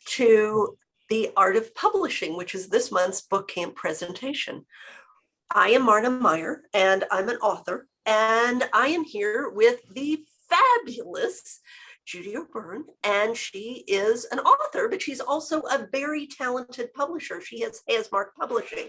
to the art of publishing, which is this month's book camp presentation. I am Marna Meyer, and I'm an author, and I am here with the fabulous Judy O'Byrne, and she is an author, but she's also a very talented publisher. She has Mark Publishing.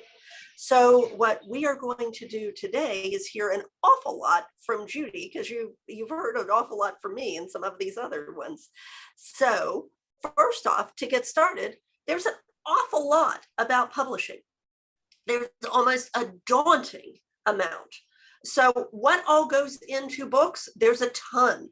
So what we are going to do today is hear an awful lot from Judy, because you've heard an awful lot from me and some of these other ones. So first off, to get started, there's an awful lot about publishing. There's almost a daunting amount. So what all goes into books? There's a ton.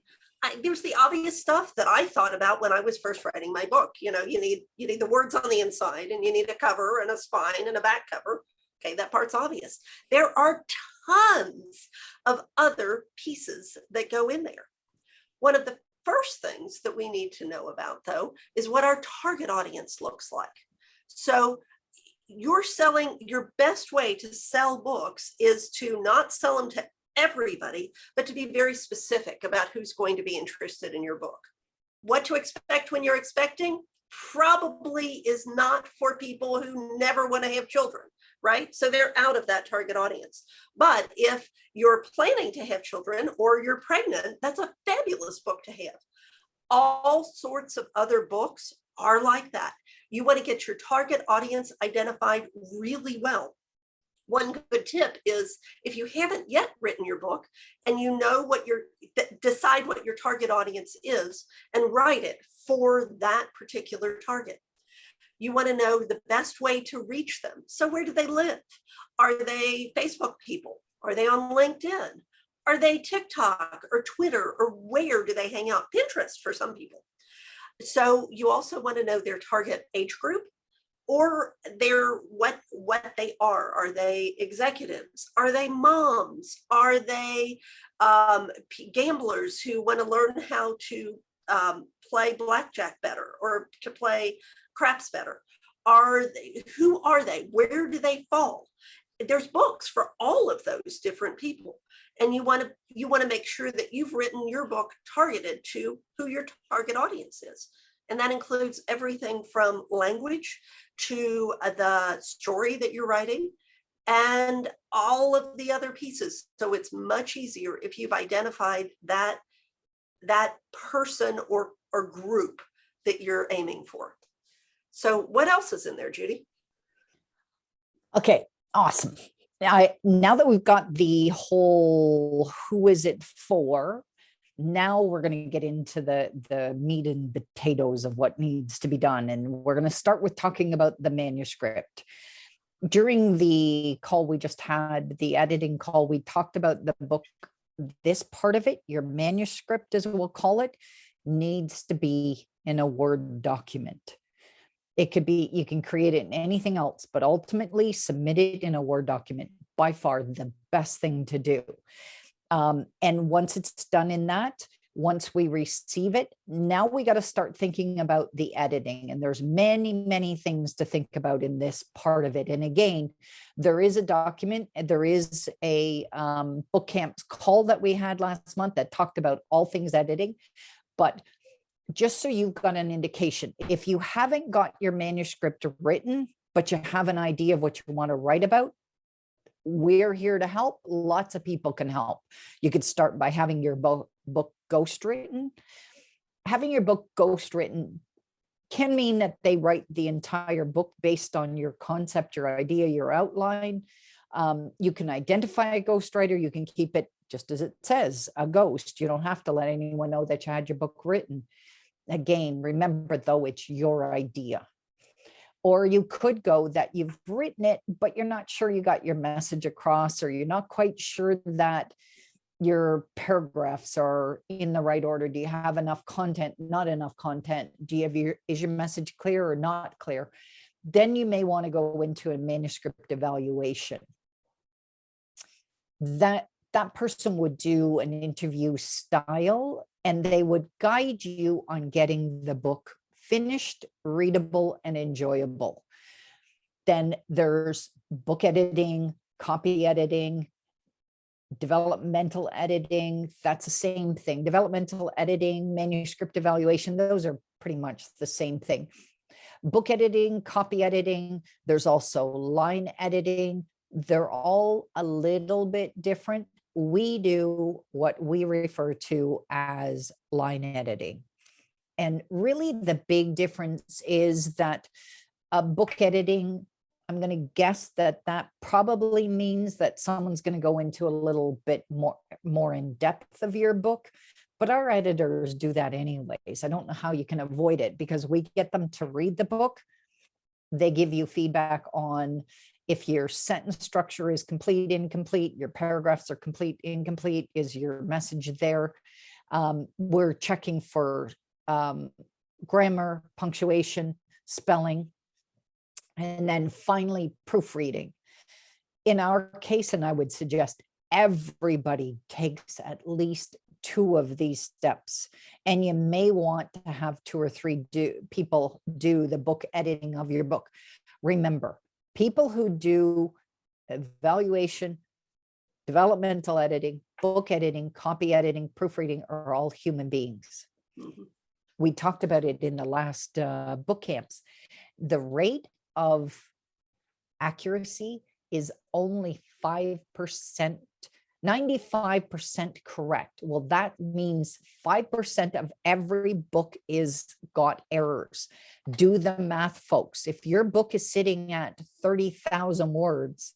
There's the obvious stuff that I thought about when I was first writing my book. You need the words on the inside, and you need a cover and a spine and a back cover. Okay, that part's obvious. There are tons of other pieces that go in there. One of the first things that we need to know about, though, is what our target audience looks like. So your best way to sell books is to not sell them to everybody, but to be very specific about who's going to be interested in your book. What to expect when you're expecting probably is not for people who never want to have children, right? So they're out of that target audience. But if you're planning to have children or you're pregnant, that's a fabulous book to have. All sorts of other books are like that. You want to get your target audience identified really well. One good tip is, if you haven't yet written your book and you know decide what your target audience is and write it for that particular target. You want to know the best way to reach them. So where do they live? Are they Facebook people? Are they on LinkedIn? Are they TikTok or Twitter, or where do they hang out? Pinterest for some people. So you also want to know their target age group, or what they are. Are they executives? Are they moms? Are they gamblers who want to learn how to play blackjack better, or to play craps better? Who are they? Where do they fall? There's books for all of those different people. And you want to make sure that you've written your book targeted to who your target audience is. And that includes everything from language to the story that you're writing and all of the other pieces. So it's much easier if you've identified that person or group that you're aiming for. So what else is in there, Judy? Okay, awesome. Now that we've got the whole who is it for, now we're going to get into the meat and potatoes of what needs to be done. And we're going to start with talking about the manuscript. During the call we just had, the editing call, we talked about the book. This part of it, your manuscript, as we'll call it, needs to be in a Word document. It could be, you can create it in anything else, but ultimately submit it in a Word document. By far the best thing to do. And once it's done in that, once we receive it, now we got to start thinking about the editing. And there's many, many things to think about in this part of it. And again, there is a document, there is a Bookkamps call that we had last month that talked about all things editing. But just so you've got an indication, if you haven't got your manuscript written, but you have an idea of what you want to write about, we're here to help. Lots of people can help. You could start by having your book ghostwritten. Having your book ghostwritten can mean that they write the entire book based on your concept, your idea, your outline. You can identify a ghostwriter. You can keep it just as it says, a ghost. You don't have to let anyone know that you had your book written. Again, remember though, it's your idea. Or you could go that you've written it, but you're not sure you got your message across, or you're not quite sure that your paragraphs are in the right order. Do you have enough content, not enough content? Is your message clear or not clear? Then you may want to go into a manuscript evaluation. That person would do an interview style, and they would guide you on getting the book finished, readable, and enjoyable. Then there's book editing, copy editing, developmental editing. That's the same thing. Developmental editing, manuscript evaluation, those are pretty much the same thing. book editing, copy editing. There's also line editing. They're all a little bit different. We do what we refer to as line editing. And really the big difference is that book editing, I'm going to guess that that probably means that someone's going to go into a little bit more in depth of your book, but our editors do that anyways. I don't know how you can avoid it, because we get them to read the book. They give you feedback on if your sentence structure is complete, incomplete, your paragraphs are complete, incomplete, is your message there? We're checking for grammar, punctuation, spelling, and then finally proofreading. In our case, and I would suggest everybody takes at least 2 of these steps, and you may want to have 2 or 3 people do the book editing of your book. Remember, people who do evaluation, developmental editing, book editing, copy editing, proofreading are all human beings. Mm-hmm. We talked about it in the last book camps. The rate of accuracy is only 5%, 95% correct. Well, that means 5% of every book is got errors. Do the math, folks. If your book is sitting at 30,000 words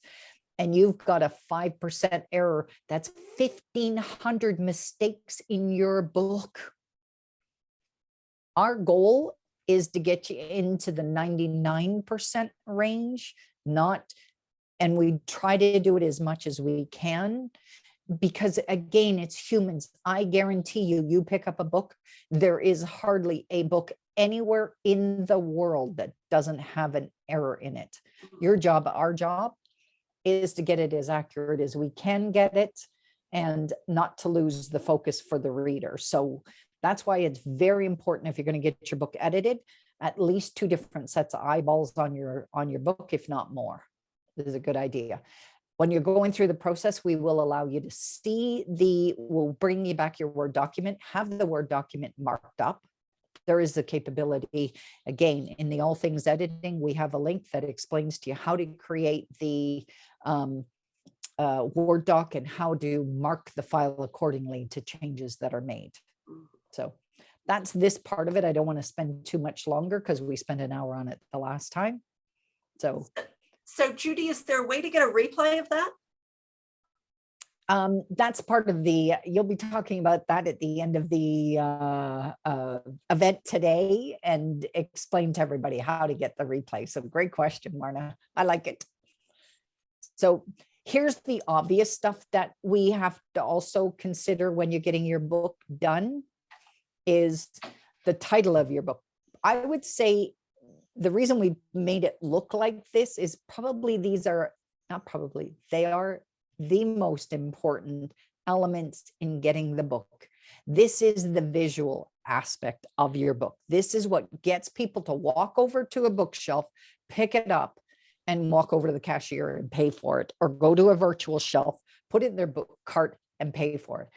and you've got a 5% error, that's 1,500 mistakes in your book. Our goal is to get you into the 99% range, and we try to do it as much as we can, because again, it's humans. I guarantee you, you pick up a book, there is hardly a book anywhere in the world that doesn't have an error in it. Your job, our job, is to get it as accurate as we can get it and not to lose the focus for the reader. So that's why it's very important, if you're going to get your book edited, at least 2 different sets of eyeballs on your book, if not more. This is a good idea. When you're going through the process, we will allow you to see we'll bring you back your Word document, have the Word document marked up. There is the capability, again, in the All Things Editing, we have a link that explains to you how to create the Word doc and how to mark the file accordingly to changes that are made. So that's this part of it. I don't want to spend too much longer because we spent an hour on it the last time. So Judy, is there a way to get a replay of that? That's part of you'll be talking about that at the end of the event today, and explain to everybody how to get the replay. So great question, Marna. I like it. So here's the obvious stuff that we have to also consider when you're getting your book done is the title of your book. I would say the reason we made it look like this is they are the most important elements in getting the book. This is the visual aspect of your book. This is what gets people to walk over to a bookshelf, pick it up, and walk over to the cashier and pay for it, or go to a virtual shelf, put it in their book cart and pay for it.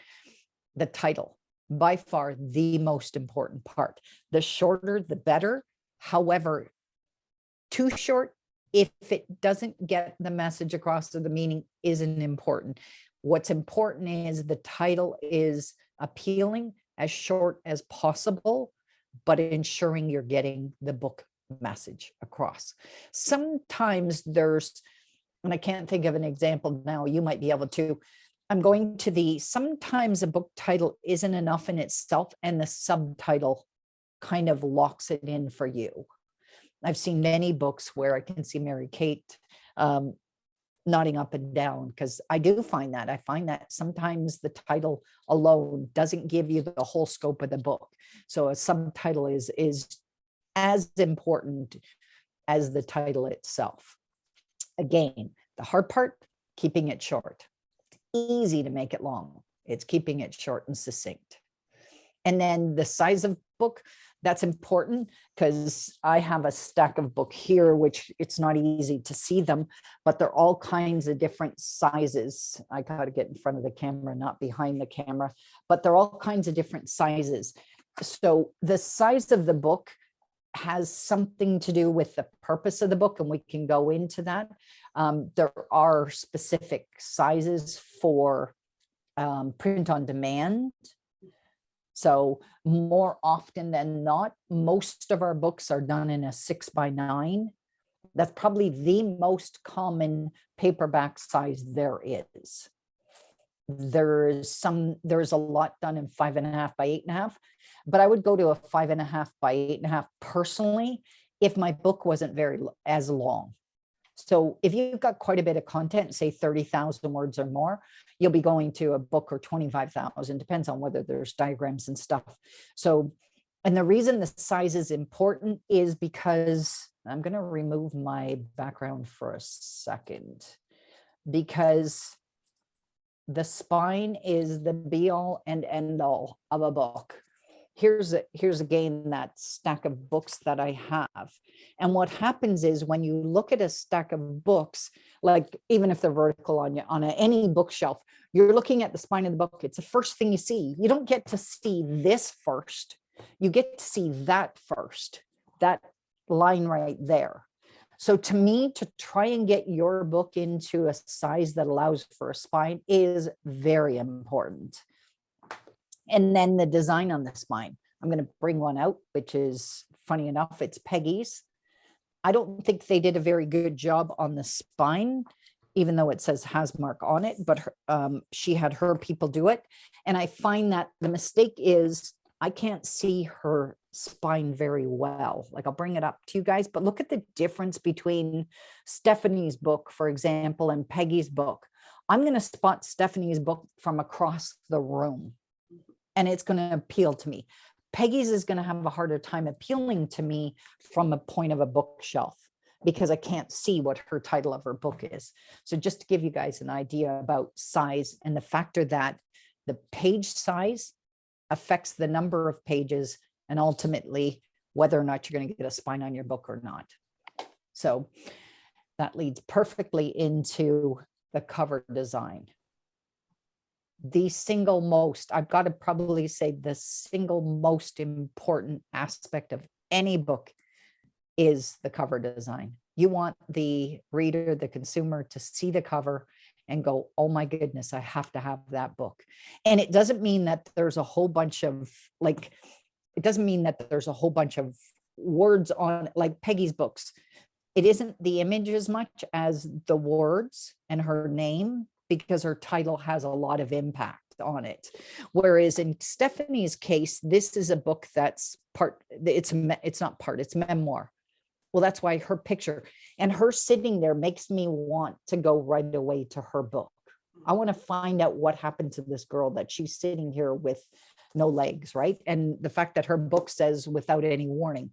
The title, by far the most important part. The shorter, the better. However, too short, if it doesn't get the message across, or the meaning isn't important. What's important is the title is appealing, as short as possible, but ensuring you're getting the book message across. Sometimes and I can't think of an example now, you might be able to, sometimes a book title isn't enough in itself, and the subtitle kind of locks it in for you. I've seen many books where I can see Mary Kate nodding up and down, because I do find that. I find that sometimes the title alone doesn't give you the whole scope of the book. So a subtitle is as important as the title itself. Again, the hard part, keeping it short. It's easy to make it long. It's keeping it short and succinct. And then the size of book, that's important, because I have a stack of book here, which it's not easy to see them, but they're all kinds of different sizes. I got to get in front of the camera, not behind the camera, but they're all kinds of different sizes. So the size of the book has something to do with the purpose of the book, and we can go into that. There are specific sizes for print on demand. So more often than not, most of our books are done in a 6x9. That's probably the most common paperback size there is. There's a lot done in 5.5 by 8.5, but I would go to a 5.5 by 8.5 personally if my book wasn't as long. So if you've got quite a bit of content, say 30,000 words or more, you'll be going to a book or 25,000, depends on whether there's diagrams and stuff. So, and the reason the size is important is because I'm going to remove my background for a second, because the spine is the be all and end all of a book. Here's again that stack of books that I have. And what happens is when you look at a stack of books, like even if they're vertical on any bookshelf, you're looking at the spine of the book. It's the first thing you see. You don't get to see this first. You get to see that first, that line right there. So to me, to try and get your book into a size that allows for a spine is very important. And then the design on the spine. I'm going to bring one out, which is funny enough, it's Peggy's. I don't think they did a very good job on the spine, even though it says Hasmark on it, but she had her people do it. And I find that the mistake is I can't see her spine very well. Like I'll bring it up to you guys, but look at the difference between Stephanie's book, for example, and Peggy's book. I'm going to spot Stephanie's book from across the room, and it's going to appeal to me. Peggy's is going to have a harder time appealing to me from a point of a bookshelf because I can't see what her title of her book is. So just to give you guys an idea about size and the factor that the page size affects the number of pages and ultimately whether or not you're going to get a spine on your book or not. So that leads perfectly into the cover design. The single most, I've got to probably say the single most important aspect of any book is the cover design. You want the reader, the consumer, to see the cover and go, oh my goodness, I have to have that book. And it doesn't mean that there's a whole bunch of words on, like Peggy's books. It isn't the image as much as the words and her name, because her title has a lot of impact on it. Whereas in Stephanie's case, this is a book that's it's memoir. Well, that's why her picture and her sitting there makes me want to go right away to her book. I want to find out what happened to this girl that she's sitting here with no legs, right? And the fact that her book says without any warning.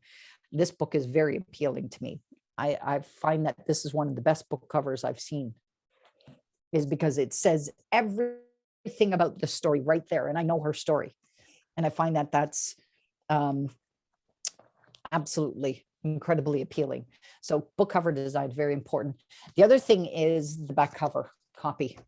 This book is very appealing to me. I find that this is one of the best book covers I've seen, is because it says everything about the story right there. And I know her story. And I find that that's absolutely incredibly appealing. So book cover design, very important. The other thing is the back cover copy.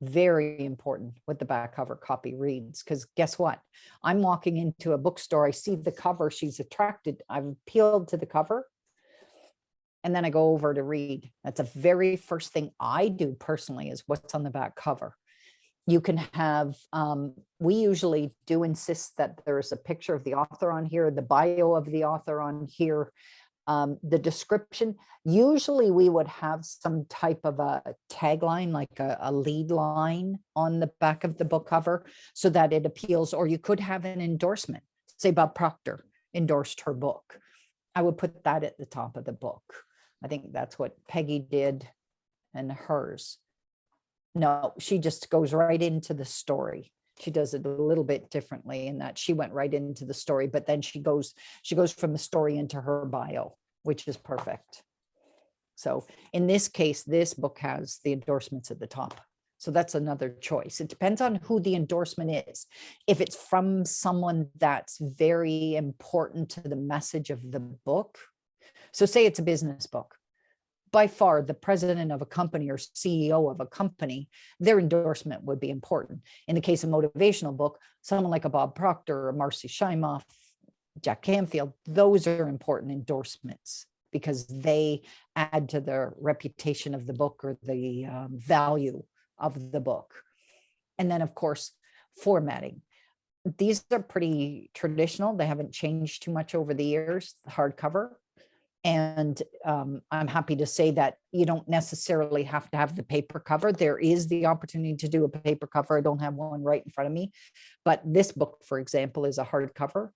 Very important what the back cover copy reads, because guess what? I'm walking into a bookstore, I see the cover, she's attracted, I've appealed to the cover, and then I go over to read. That's the very first thing I do personally, is what's on the back cover. You can have, we usually do insist that there's a picture of the author on here, the bio of the author on here, the description. Usually we would have some type of a tagline, like a lead line on the back of the book cover so that it appeals, or you could have an endorsement. Say Bob Proctor endorsed her book. I would put that at the top of the book. I think that's what Peggy did and hers. No, she just goes right into the story. She does it a little bit differently in that she went right into the story, but then she goes from the story into her bio, which is perfect. So in this case, this book has the endorsements at the top. So that's another choice. It depends on who the endorsement is. If it's from someone that's very important to the message of the book. So say it's a business book. By far, the president of a company or CEO of a company, their endorsement would be important. In the case of motivational book, someone like a Bob Proctor or Marcy Shimoff, Jack Canfield, those are important endorsements because they add to the reputation of the book or the value of the book. And then, of course, formatting. These are pretty traditional. They haven't changed too much over the years, the hardcover. And I'm happy to say that you don't necessarily have to have the paper cover. There is the opportunity to do a paper cover. I don't have one right in front of me, but this book, for example, is a hardcover.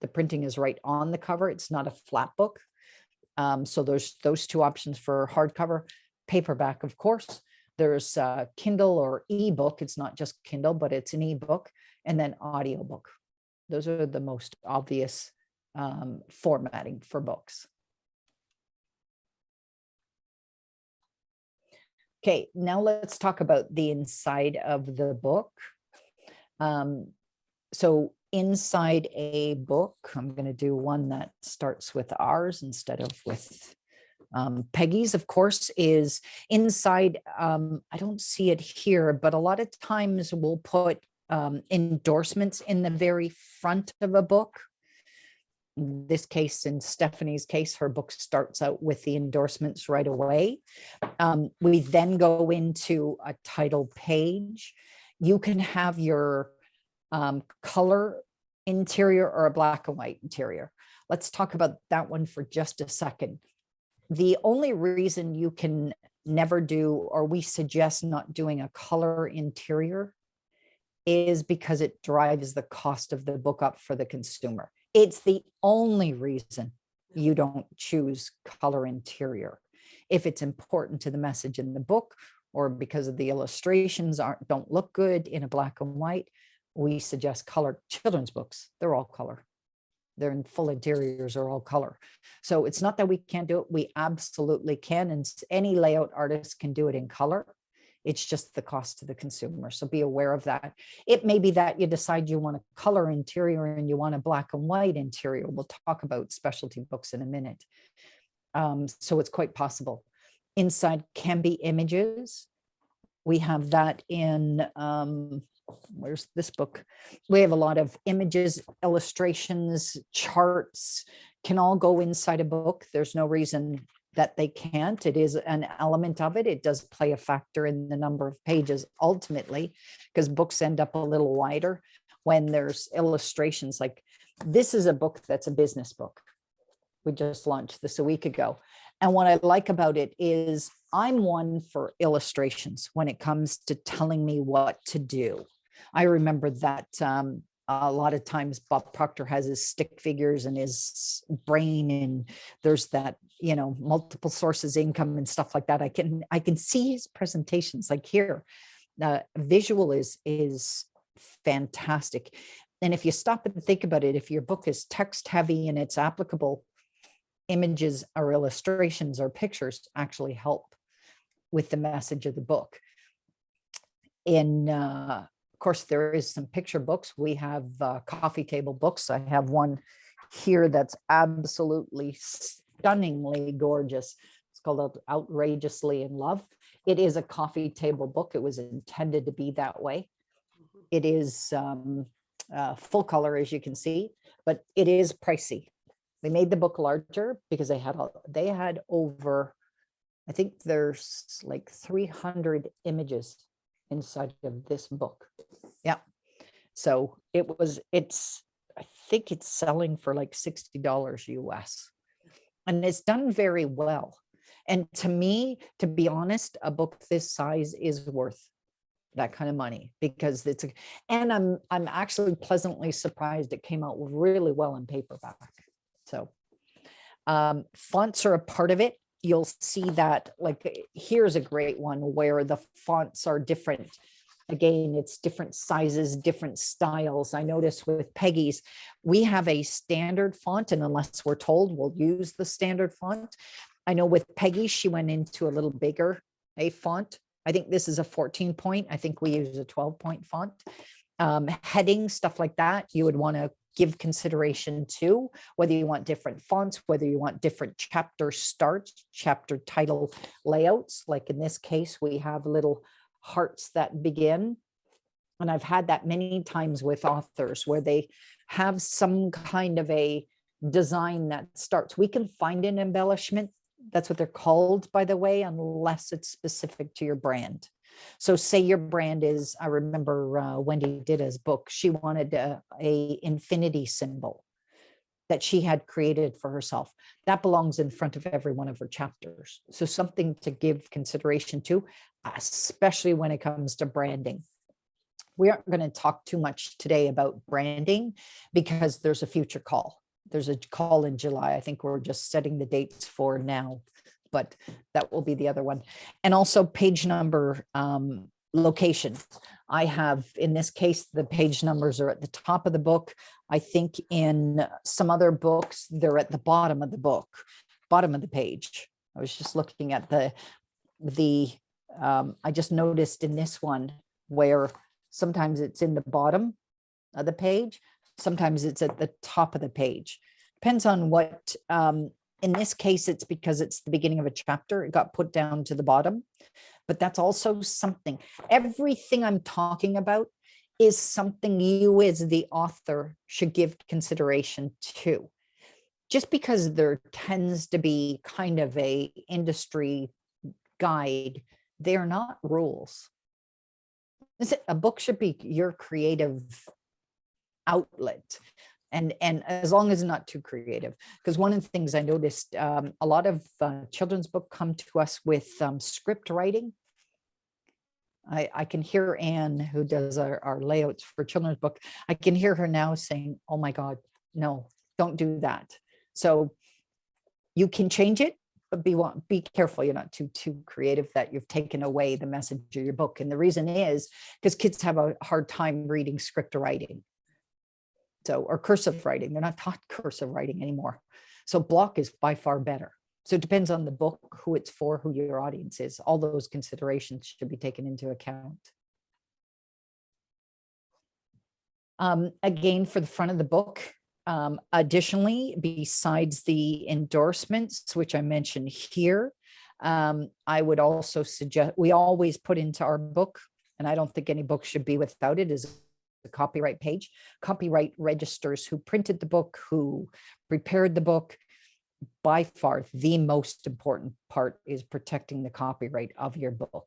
The printing is right on the cover. It's not a flat book. So there's those two options for hardcover. Paperback, of course. There's Kindle or ebook. It's not just Kindle, but it's an ebook. And then audiobook. Those are the most obvious formatting for books. Okay, now let's talk about the inside of the book. So inside a book, I'm going to do one that starts with ours instead of with Peggy's, of course, is inside. I don't see it here, but a lot of times we'll put endorsements in the very front of a book. In this case, in Stephanie's case, her book starts out with the endorsements right away. We then go into a title page. You can have your color interior or a black and white interior. Let's talk about that one for just a second. The only reason you can never do, or we suggest not doing a color interior, is because it drives the cost of the book up for the consumer. It's the only reason you don't choose color interior. If it's important to the message in the book, or because of the illustrations don't look good in a black and white, we suggest color. Children's books, they're all color. They're in full interiors are all color. So it's not that we can't do it. We absolutely can. And any layout artist can do it in color. It's just the cost to the consumer. So be aware of that. It may be that you decide you want a color interior and you want a black and white interior. We'll talk about specialty books in a minute. So it's quite possible. Inside can be images. We have that in, where's this book? We have a lot of images, illustrations, charts, can all go inside a book. There's no reason that they can't. It is an element of it. It does play a factor in the number of pages ultimately, because books end up a little wider when there's illustrations. Like this is a book that's a business book. We just launched this a week ago. And what I like about it is I'm one for illustrations when it comes to telling me what to do. I remember that a lot of times Bob Proctor has his stick figures and his brain, and there's that, you know, multiple sources income and stuff like that. I can see his presentations like here. Visual is fantastic. And if you stop and think about it, if your book is text heavy and it's applicable, images or illustrations or pictures actually help with the message of the book. Of course, there is some picture books. We have coffee table books. I have one here that's absolutely stunningly gorgeous. It's called Outrageously in Love. It is a coffee table book. It was intended to be that way. It is full color, as you can see, but it is pricey. They made the book larger because they had over, I think there's like 300 images inside of this book. Yeah. So I think it's selling for like $60 US. And it's done very well. And to me, to be honest, a book this size is worth that kind of money because and I'm actually pleasantly surprised it came out really well in paperback. So fonts are a part of it. You'll see that, like, here's a great one where the fonts are different. Again, it's different sizes, different styles. I notice with Peggy's, we have a standard font, and unless we're told, we'll use the standard font. I know with Peggy, she went into a little bigger a font. I think this is a 14 point. I think we use a 12-point font. Heading, stuff like that, you would want to give consideration to whether you want different fonts, whether you want different chapter starts, chapter title layouts. Like in this case, we have little hearts that begin. And I've had that many times with authors where they have some kind of a design that starts. We can find an embellishment. That's what they're called, by the way, unless it's specific to your brand. So say your brand is, I remember Wendy did his book. She wanted a infinity symbol that she had created for herself. That belongs in front of every one of her chapters. So something to give consideration to, especially when it comes to branding. We aren't going to talk too much today about branding because there's a future call. There's a call in July. I think we're just setting the dates for now, but that will be the other one. And also page number location. I have, in this case, the page numbers are at the top of the book. I think in some other books, they're at the bottom of the book, bottom of the page. I was just looking at I just noticed in this one where sometimes it's in the bottom of the page, sometimes it's at the top of the page. Depends on what, in this case, it's because it's the beginning of a chapter. It got put down to the bottom, but that's also something. Everything I'm talking about is something you as the author should give consideration to. Just because there tends to be kind of a industry guide, they are not rules. A book should be your creative outlet, and as long as it's not too creative. Because one of the things I noticed, a lot of children's book come to us with script writing. I can hear Anne, who does our layouts for children's book. I can hear her now saying, "Oh my God, no, don't do that." So you can change it, but be careful you're not too creative that you've taken away the message of your book. And the reason is because kids have a hard time reading script writing. So, or cursive writing. They're not taught cursive writing anymore. So block is by far better. So it depends on the book, who it's for, who your audience is. All those considerations should be taken into account. Again, for the front of the book, additionally, besides the endorsements, which I mentioned here, I would also suggest, we always put into our book, and I don't think any book should be without it, is the copyright page. Copyright registers who printed the book, who prepared the book. By far, the most important part is protecting the copyright of your book.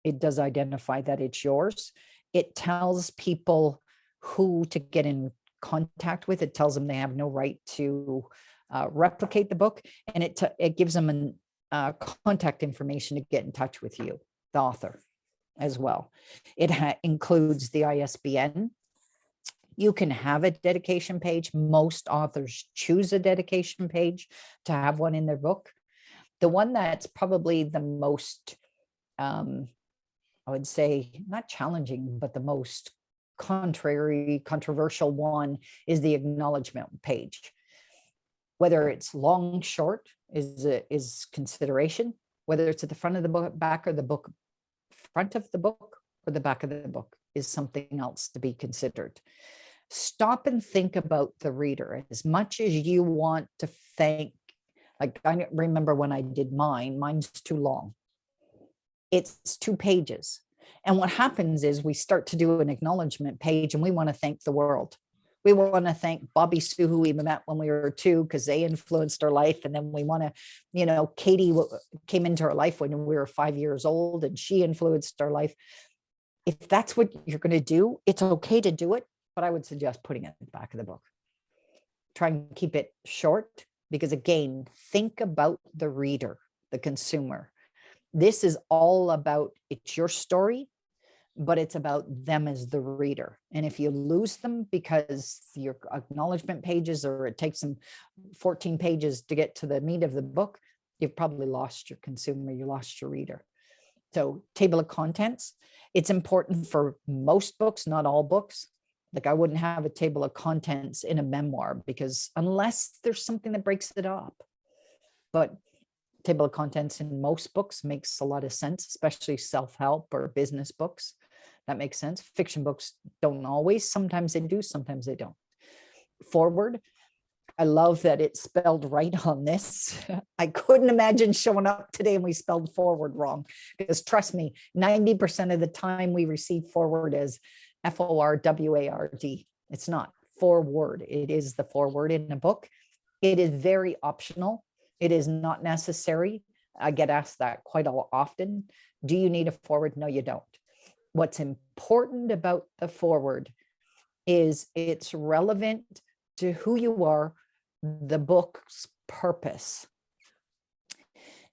It does identify that it's yours. It tells people who to get in contact with. It tells them they have no right to replicate the book, and it gives them an contact information to get in touch with you, the author, as well. It includes the ISBN. You can have a dedication page. Most authors choose a dedication page to have one in their book. The one that's probably the most, I would say, not challenging, but the most controversial one is the acknowledgement page. Whether it's long, short is consideration. Whether it's at the front of the book, back of the book, front of the book, or the back of the book is something else to be considered. Stop and think about the reader. As much as you want to thank, like I remember when I did mine's too long. It's 2 pages. And what happens is we start to do an acknowledgement page and we want to thank the world. We want to thank Bobby Sue, who we met when we were 2, because they influenced our life. And then we want to, Katie came into our life when we were 5 years old and she influenced our life. If that's what you're going to do, it's okay to do it, but I would suggest putting it in the back of the book. Try and keep it short, because again, think about the reader, the consumer. This is all about, it's your story, but it's about them as the reader. And if you lose them because your acknowledgement pages, or it takes them 14 pages to get to the meat of the book, you've probably lost your consumer, you lost your reader. So table of contents, it's important for most books, not all books. Like I wouldn't have a table of contents in a memoir, because unless there's something that breaks it up. But table of contents in most books makes a lot of sense, especially self-help or business books. That makes sense. Fiction books don't always. Sometimes they do, sometimes they don't. Forward. I love that it's spelled right on this. I couldn't imagine showing up today and we spelled forward wrong, because trust me, 90% of the time we receive forward as FORWARD. It's not forward. It is the forward in a book. It is very optional. It is not necessary. I get asked that quite often. Do you need a forward? No, you don't. What's important about the forward is it's relevant to who you are, the book's purpose.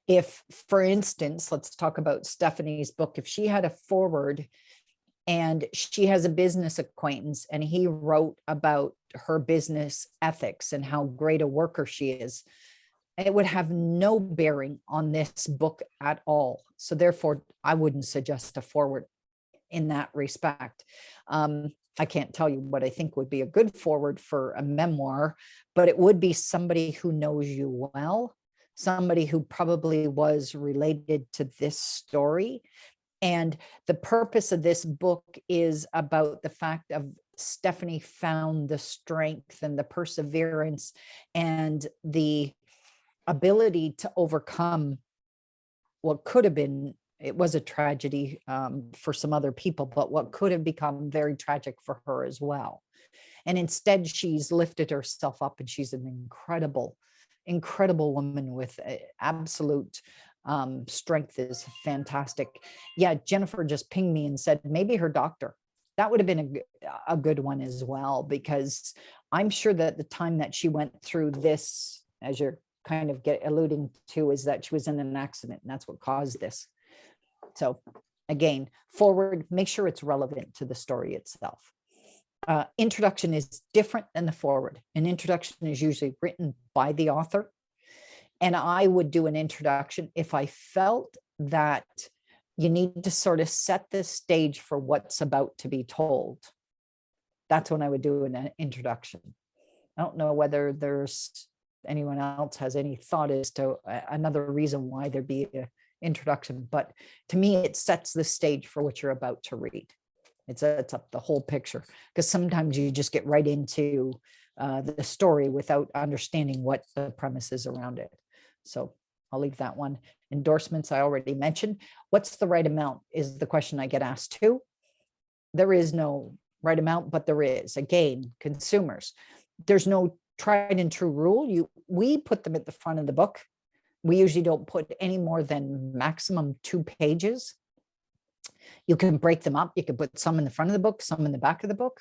If, for instance, let's talk about Stephanie's book. If she had a forward and she has a business acquaintance and he wrote about her business ethics and how great a worker she is, it would have no bearing on this book at all. So therefore, I wouldn't suggest a forward in that respect. I can't tell you what I think would be a good forward for a memoir, but it would be somebody who knows you well, somebody who probably was related to this story. And the purpose of this book is about the fact of Stephanie found the strength and the perseverance and the ability to overcome what could have been, it was a tragedy for some other people, but what could have become very tragic for her as well. And instead, she's lifted herself up, and she's an incredible, incredible woman with absolute strength. Is fantastic. Yeah, Jennifer just pinged me and said maybe her doctor. That would have been a good one as well, because I'm sure that the time that she went through this, as you're kind of alluding to, is that she was in an accident, and that's what caused this. So again, forward, make sure it's relevant to the story itself. Introduction is different than the forward. An introduction is usually written by the author. And I would do an introduction if I felt that you need to sort of set the stage for what's about to be told. That's when I would do an introduction. I don't know whether there's anyone else has any thought as to another reason why there'd be an introduction, but to me, it sets the stage for what you're about to read. It sets up the whole picture, because sometimes you just get right into the story without understanding what the premise is around it. So I'll leave that one. Endorsements, I already mentioned. What's the right amount is the question I get asked too. There is no right amount, but there is. Again, consumers, there's no tried and true rule. We put them at the front of the book. We usually don't put any more than maximum 2 pages. You can break them up. You can put some in the front of the book, some in the back of the book.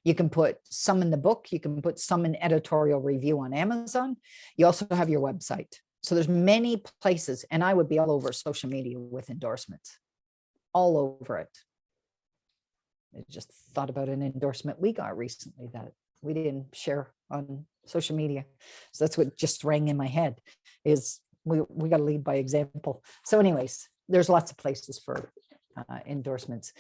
You can put some in the book. You can put some in editorial review on Amazon. You also have your website. So there's many places, and I would be all over social media with endorsements, all over it. I just thought about an endorsement we got recently that we didn't share on social media. So that's what just rang in my head, is we got to lead by example. So anyways, there's lots of places for endorsements.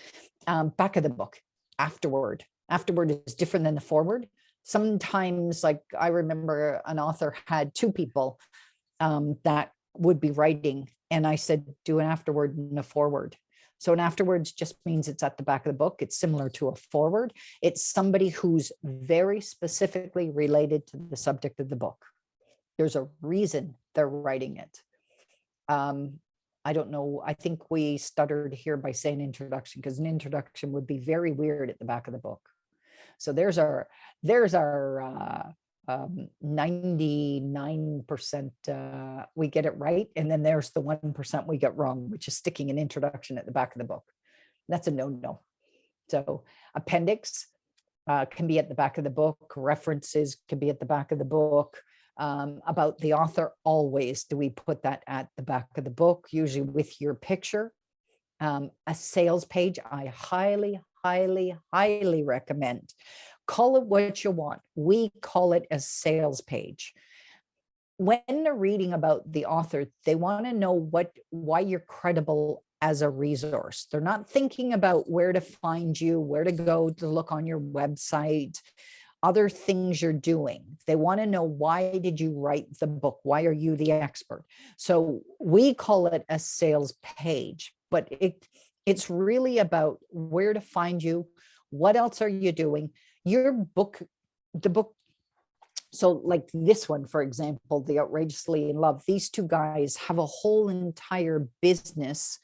Back of the book, afterward. Afterward is different than the forward. Sometimes, like I remember an author had 2 people that would be writing, and I said, do an afterword and a forward. So an afterwards just means it's at the back of the book. It's similar to a forward. It's somebody who's very specifically related to the subject of the book. There's a reason they're writing it. I don't know. I think we stuttered here by saying introduction, because an introduction would be very weird at the back of the book. So there's our 99% we get it right. And then there's the 1% we get wrong, which is sticking an introduction at the back of the book. That's a no-no. So appendix can be at the back of the book. References can be at the back of the book. About the author, always do we put that at the back of the book, usually with your picture. A sales page, I highly, highly, highly recommend. Call it what you want. We call it a sales page. When they're reading about the author, they want to know why you're credible as a resource. They're not thinking about where to find you, where to go to look on your website, other things you're doing. They want to know, why did you write the book? Why are you the expert? So we call it a sales page, but it's really about where to find you. What else are you doing? Your book, So like this one, for example, The Outrageously in Love, these two guys have a whole entire business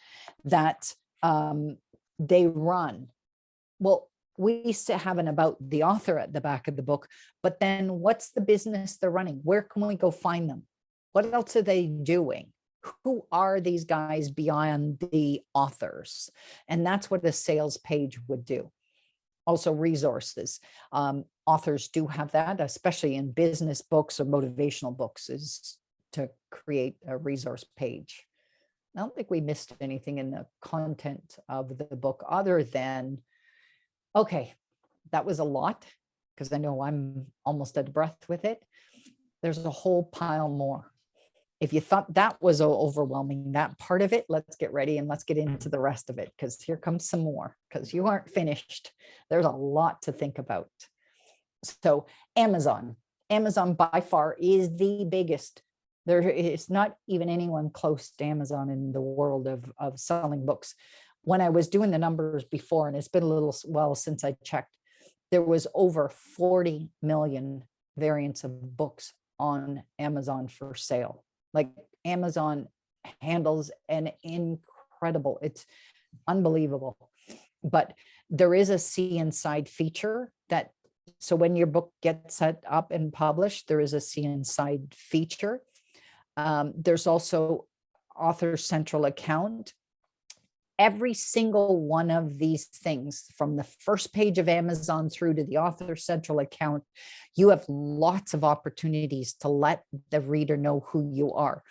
that they run. Well, we used to have an about the author at the back of the book, but then what's the business they're running? Where can we go find them? What else are they doing? Who are these guys beyond the authors? And that's what a sales page would do. Also resources. Authors do have that, especially in business books or motivational books, is to create a resource page. I don't think we missed anything in the content of the book other than, okay, that was a lot, because I know I'm almost out of breath with it. There's a whole pile more. If you thought that was overwhelming, that part of it, let's get ready and let's get into the rest of it, because here comes some more, because you aren't finished. There's a lot to think about. So Amazon by far is the biggest. There is not even anyone close to Amazon in the world of selling books. When I was doing the numbers before, and it's been a little while since I checked, there was over 40 million variants of books on Amazon for sale. Like Amazon handles an incredible, it's unbelievable. But there is a see inside feature that, so when your book gets set up and published, there is a see inside feature. There's also Author Central account. Every single one of these things, from the first page of Amazon through to the Author Central account, you have lots of opportunities to let the reader know who you are.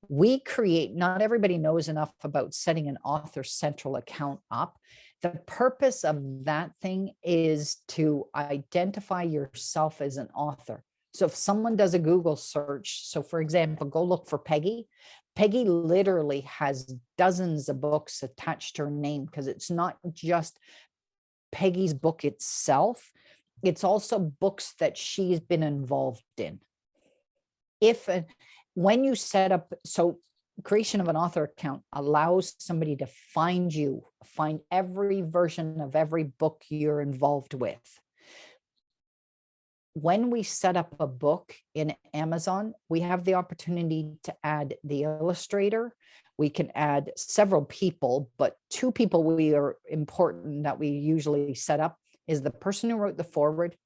We create, not everybody knows enough about setting an Author Central account up. The purpose of that thing is to identify yourself as an author. So if someone does a Google search, so for example, go look for Peggy. Peggy literally has dozens of books attached to her name, because it's not just Peggy's book itself. It's also books that she's been involved in. When you set up, so creation of an author account allows somebody to find you, find every version of every book you're involved with. When we set up a book in Amazon, we have the opportunity to add the illustrator. We can add several people, but two people we are important that we usually set up is the person who wrote the foreword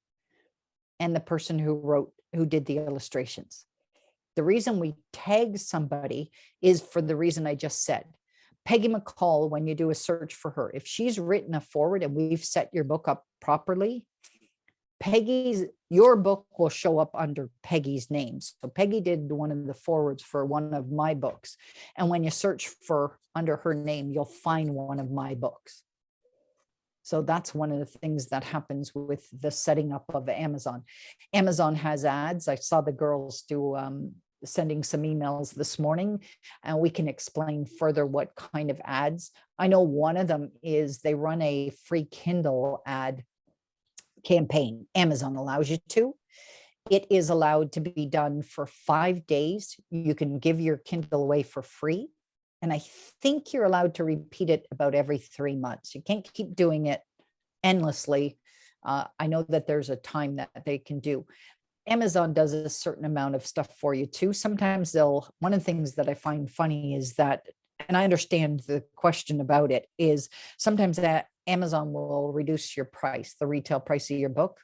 and the person who did the illustrations. The reason we tag somebody is for the reason I just said. Peggy McCall, when you do a search for her, if she's written a foreword and we've set your book up properly, your book will show up under Peggy's name. So Peggy did one of the forewords for one of my books. And when you search for under her name, you'll find one of my books. So that's one of the things that happens with the setting up of Amazon. Amazon has ads. I saw the girls do sending some emails this morning, and we can explain further what kind of ads. I know one of them is they run a free Kindle ad campaign. Amazon allows you to. It is allowed to be done for 5 days. You can give your Kindle away for free. And I think you're allowed to repeat it about every 3 months. You can't keep doing it endlessly. I know that there's a time that they can do. Amazon does a certain amount of stuff for you too. Sometimes one of the things that I find funny is that, and I understand the question about it, is sometimes that Amazon will reduce your price, the retail price of your book.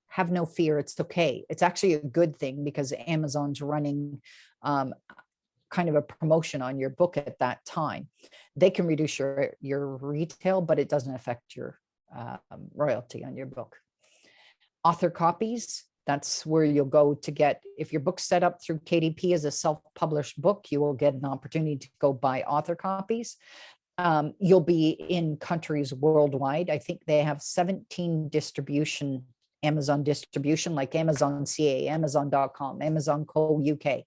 Have no fear, it's okay. It's actually a good thing, because Amazon's running kind of a promotion on your book at that time. They can reduce your retail, but it doesn't affect your royalty on your book. Author copies, that's where you'll go to get, if your book's set up through KDP as a self-published book, you will get an opportunity to go buy author copies. You'll be in countries worldwide. I think they have 17 Amazon distribution, like Amazon CA, Amazon.com, Amazon Co. UK.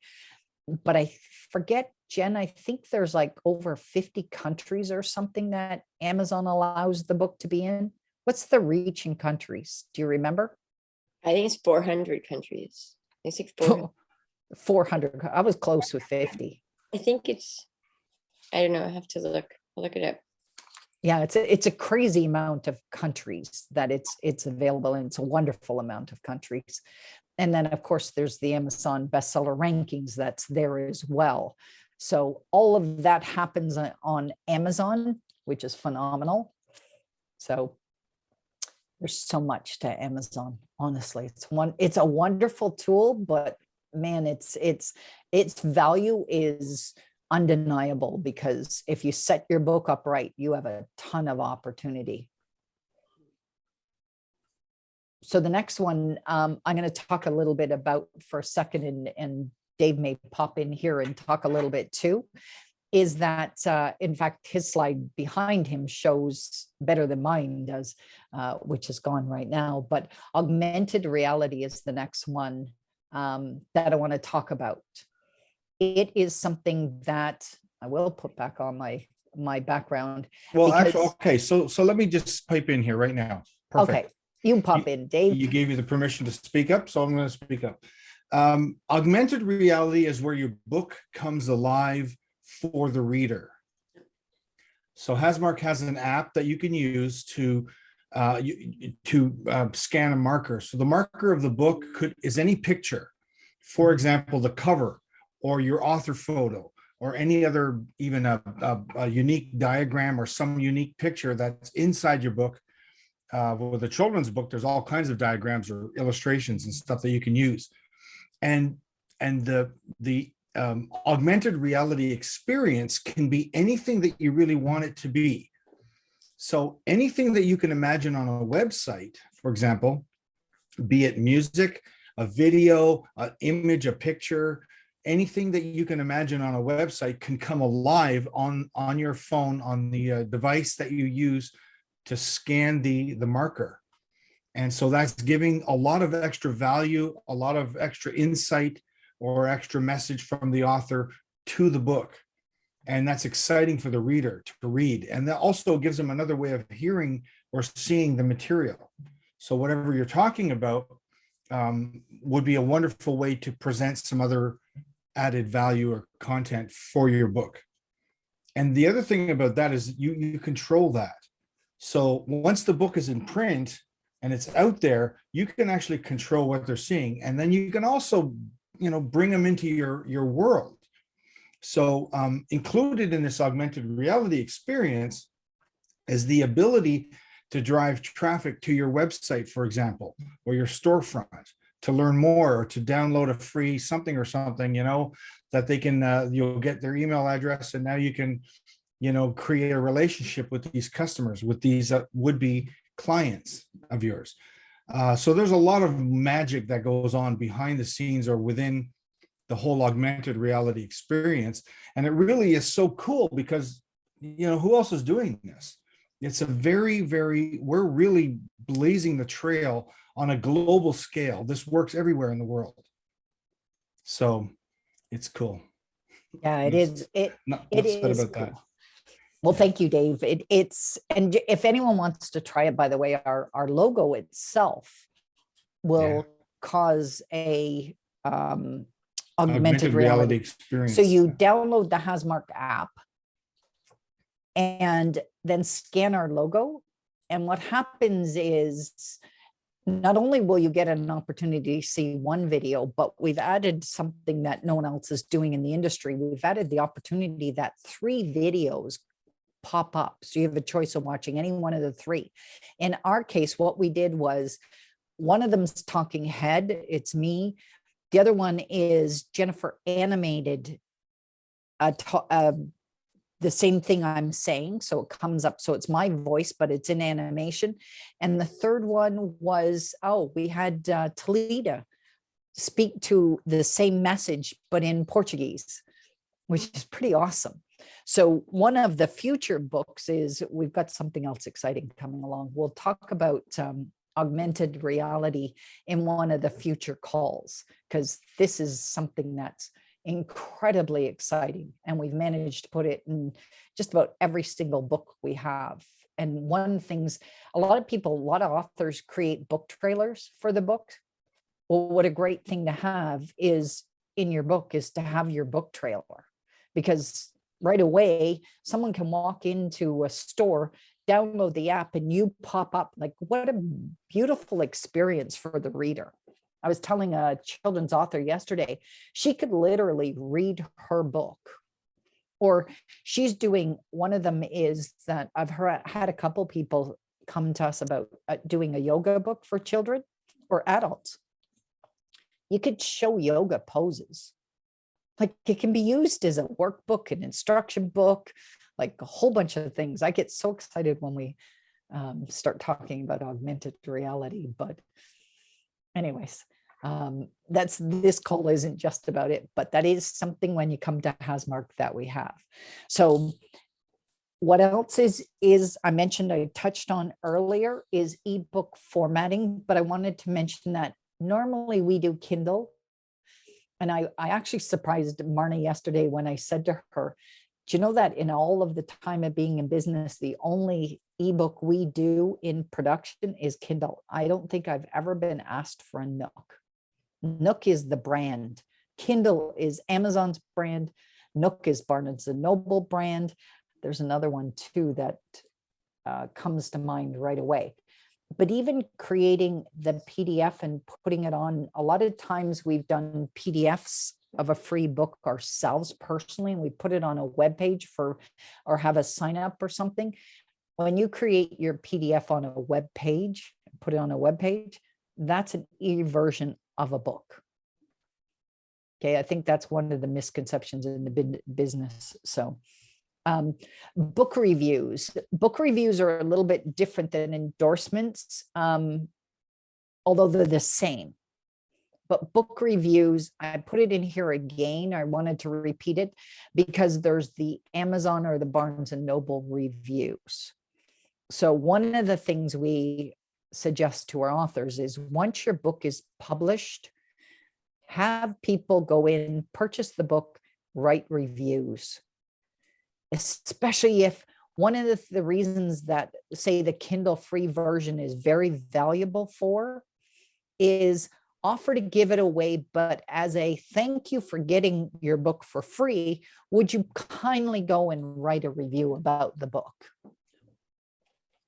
But I forget, Jen, I think there's like over 50 countries or something that Amazon allows the book to be in. What's the reach in countries? Do you remember? I think it's 400 countries. I think it's 400. 400. I was close with 50. I think it's, I don't know, I have to look. I'll look it up. Yeah, it's a crazy amount of countries that it's available in. It's a wonderful amount of countries. And then, of course, there's the Amazon bestseller rankings that's there as well. So all of that happens on Amazon, which is phenomenal. So there's so much to Amazon. Honestly, it's a wonderful tool, but man, its value is undeniable, because if you set your book up right, you have a ton of opportunity. So the next one, I'm going to talk a little bit about for a second, and Dave may pop in here and talk a little bit too, is that, in fact, his slide behind him shows better than mine does, which is gone right now. But augmented reality is the next one that I want to talk about. It is something that I will put back on my background. Well, actually, okay. So let me just pipe in here right now. Perfect. Okay, you pop in, Dave. You gave me the permission to speak up, so I'm going to speak up. Augmented reality is where your book comes alive for the reader. So Hasmark has an app that you can use to scan a marker. So the marker of the book is any picture. For example, the cover or your author photo or any other, even a unique diagram or some unique picture that's inside your book. With a children's book, there's all kinds of diagrams or illustrations and stuff that you can use. And the augmented reality experience can be anything that you really want it to be. So anything that you can imagine on a website, for example, be it music, a video, an image, a picture, anything that you can imagine on a website can come alive on your phone, on the device that you use to scan the marker. And so that's giving a lot of extra value, a lot of extra insight or extra message from the author to the book. And that's exciting for the reader to read. And that also gives them another way of hearing or seeing the material. So whatever you're talking about would be a wonderful way to present some other added value or content for your book. And the other thing about that is you control that. So once the book is in print and it's out there, you can actually control what they're seeing. And then you can also, bring them into your world. So included in this augmented reality experience is the ability to drive traffic to your website, for example, or your storefront, to learn more or to download a free something that they can, you'll get their email address, and now you can, create a relationship with these customers, with these would-be clients of yours. So there's a lot of magic that goes on behind the scenes or within the whole augmented reality experience. And it really is so cool because, who else is doing this? It's a we're really blazing the trail on a global scale. This works everywhere in the world. So it's cool. Yeah, it is. It is about cool. That. Well, thank you, Dave. And if anyone wants to try it, by the way, our logo itself will cause a augmented reality experience. So you download the Hasmark app and then scan our logo. And what happens is not only will you get an opportunity to see one video, but we've added something that no one else is doing in the industry. We've added the opportunity that 3 videos pop up. So you have a choice of watching any one of the 3. In our case, what we did was one of them's talking head. It's me. The other one is Jennifer animated the same thing I'm saying. So it comes up. So it's my voice, but it's in animation. And the third one was, we had Talita speak to the same message, but in Portuguese, which is pretty awesome. So one of the future books is we've got something else exciting coming along. We'll talk about augmented reality in one of the future calls, because this is something that's incredibly exciting. And we've managed to put it in just about every single book we have. And one thing's, a lot of authors create book trailers for the book. Well, what a great thing to have is in your book is to have your book trailer, because right away, someone can walk into a store, download the app, and you pop up. Like, what a beautiful experience for the reader. I was telling a children's author yesterday, she could literally read her book. Or she's doing, one of them is that I've had a couple people come to us about doing a yoga book for children or adults. You could show yoga poses. Like it can be used as a workbook, an instruction book, like a whole bunch of things. I get so excited when we start talking about augmented reality. But anyways, this call isn't just about it, but that is something when you come to Hasmark that we have. So what else is I mentioned, I touched on earlier, is ebook formatting, but I wanted to mention that normally we do Kindle. And I actually surprised Marna yesterday when I said to her, do you know that in all of the time of being in business, the only ebook we do in production is Kindle? I don't think I've ever been asked for a Nook. Nook is the brand. Kindle is Amazon's brand. Nook is Barnes and Noble brand. There's another one too that comes to mind right away. But even creating the PDF and putting it on, a lot of times we've done PDFs of a free book ourselves personally, and we put it on a web page or have a sign up or something. When you create your PDF on a web page, put it on a web page, that's an e-version of a book. Okay, I think that's one of the misconceptions in the business. So book reviews are a little bit different than endorsements, although they're the same. But book reviews, I put it in here again. I wanted to repeat it because there's the Amazon or the Barnes and Noble reviews. So one of the things we suggest to our authors is once your book is published, have people go in, purchase the book, write reviews. Especially if one of the reasons that, say, the Kindle free version is very valuable for is offer to give it away, but as a thank you for getting your book for free, would you kindly go and write a review about the book?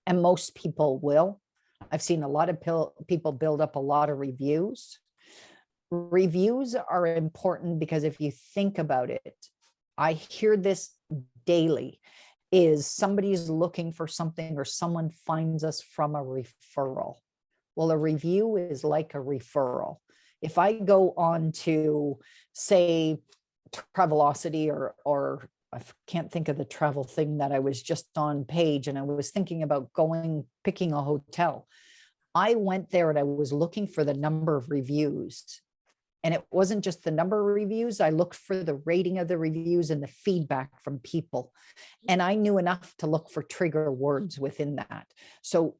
And most people will. I've seen a lot of people build up a lot of reviews. Reviews are important because if you think about it, I hear this daily, is somebody's looking for something or someone finds us from a referral. Well, a review is like a referral. If I go on to, say, Travelocity or I can't think of the travel thing that I was just on page, and I was thinking about picking a hotel. I went there and I was looking for the number of reviews. And it wasn't just the number of reviews. I looked for the rating of the reviews and the feedback from people. And I knew enough to look for trigger words within that. So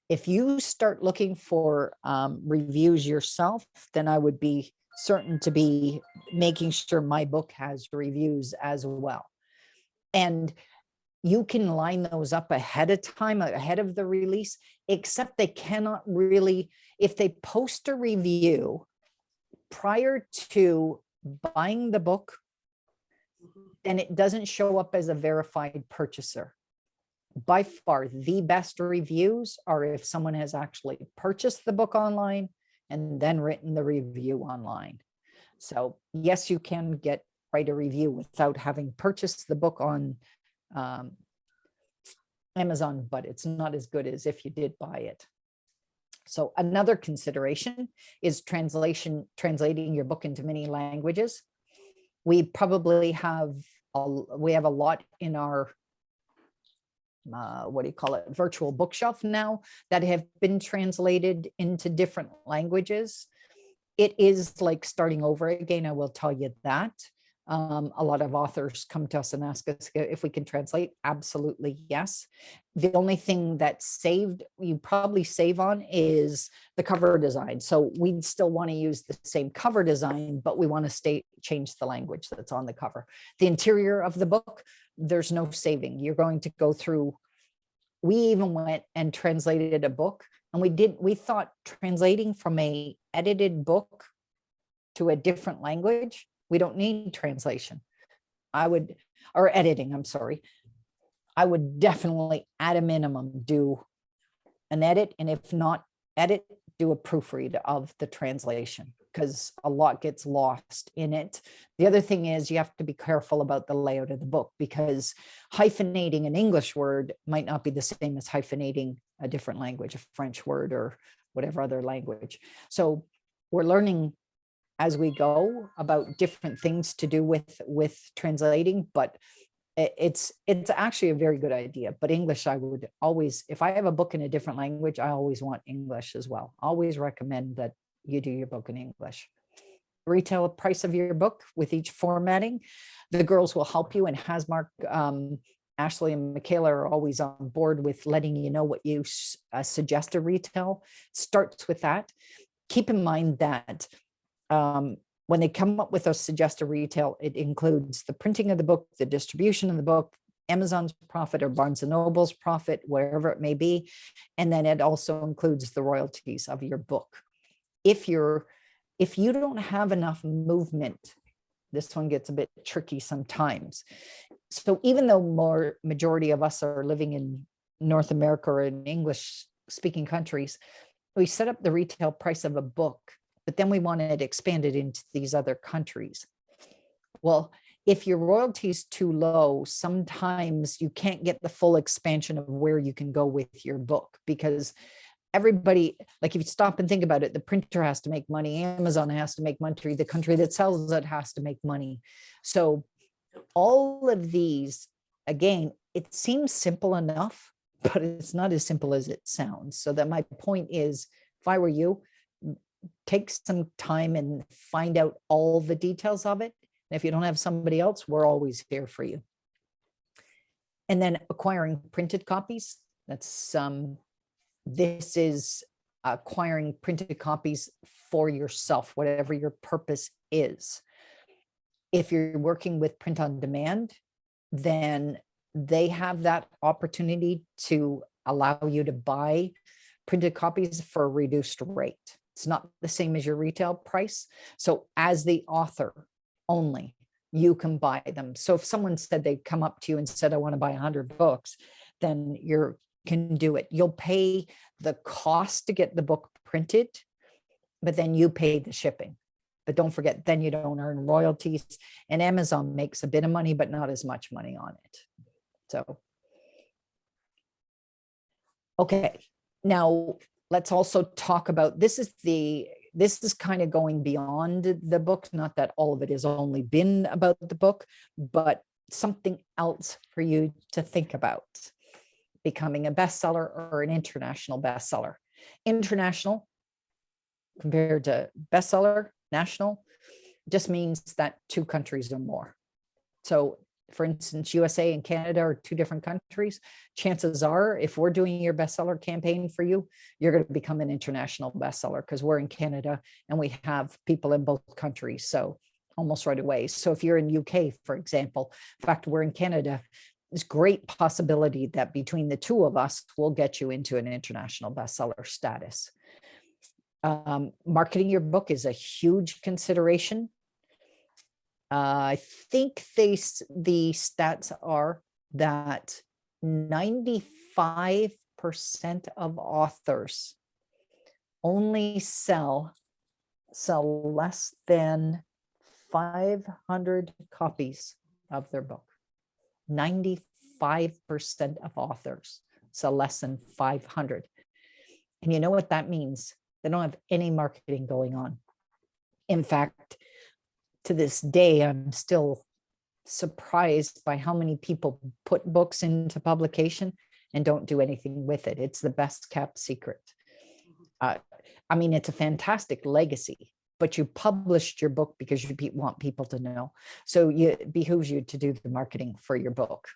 if you start looking for reviews yourself, then I would be certain to be making sure my book has reviews as well. And you can line those up ahead of time, ahead of the release, except they cannot really, if they post a review prior to buying the book, then it doesn't show up as a verified purchaser. By far, the best reviews are if someone has actually purchased the book online and then written the review online. So yes, you can write a review without having purchased the book on Amazon, but it's not as good as if you did buy it. So another consideration is translating your book into many languages. We probably have a lot in our virtual bookshelf now that have been translated into different languages. It is like starting over again, I will tell you that. A lot of authors come to us and ask us if we can translate. Absolutely, yes. The only thing that you probably save on is the cover design. So we'd still want to use the same cover design, but we want to change the language that's on the cover. The interior of the book, there's no saving. You're going to go through. We even went and translated a book, and we thought translating from a edited book to a different language, we don't need translation. Editing, I'm sorry. I would definitely at a minimum do an edit, and if not edit, do a proofread of the translation, because a lot gets lost in it. The other thing is you have to be careful about the layout of the book, because hyphenating an English word might not be the same as hyphenating a different language, a French word or whatever other language. So we're learning as we go about different things to do with translating, but it's actually a very good idea. But English, I would always, if I have a book in a different language, I always want English as well. Always recommend that you do your book in English. Retail price of your book with each formatting. The girls will help you, and Hasmark, Ashley and Michaela are always on board with letting you know what you suggest a retail. Starts with that. Keep in mind that when they come up with a suggested retail, it includes the printing of the book, the distribution of the book, Amazon's profit or Barnes and Noble's profit, wherever it may be. And then it also includes the royalties of your book. If you don't have enough movement, this one gets a bit tricky sometimes. So even though majority of us are living in North America or in English speaking countries, we set up the retail price of a book, but then we want it expanded into these other countries. Well, if your royalty is too low, sometimes you can't get the full expansion of where you can go with your book, because everybody, like if you stop and think about it, the printer has to make money, Amazon has to make money, the country that sells it has to make money. So all of these, again, it seems simple enough, but it's not as simple as it sounds. So that my point is, if I were you, take some time and find out all the details of it. And if you don't have somebody else, we're always here for you. And then acquiring printed copies. That's this is acquiring printed copies for yourself, whatever your purpose is. If you're working with print on demand, then they have that opportunity to allow you to buy printed copies for a reduced rate. It's not the same as your retail price. So as the author only, you can buy them. So if someone said they'd come up to you and said, I want to buy 100 books, then you can do it. You'll pay the cost to get the book printed, but then you pay the shipping. But don't forget, then you don't earn royalties. And Amazon makes a bit of money, but not as much money on it. So, okay. Now, let's also talk about, this is kind of going beyond the book, not that all of it has only been about the book, but something else for you to think about. Becoming a bestseller or an international bestseller. International compared to bestseller, national, just means that 2 countries or more. So for instance, USA and Canada are 2 different countries. Chances are, if we're doing your bestseller campaign for you, you're going to become an international bestseller, because we're in Canada and we have people in both countries. So almost right away. So if you're in UK, for example, in fact, we're in Canada, there's great possibility that between the 2 of us, we'll get you into an international bestseller status. Marketing your book is a huge consideration. I think the stats are that 95% of authors only sell less than 500 copies of their book. 95% of authors sell less than 500. And you know what that means? They don't have any marketing going on. In fact, to this day, I'm still surprised by how many people put books into publication and don't do anything with it. It's the best kept secret. I mean, it's a fantastic legacy, but you published your book because you want people to know. So it behooves you to do the marketing for your book.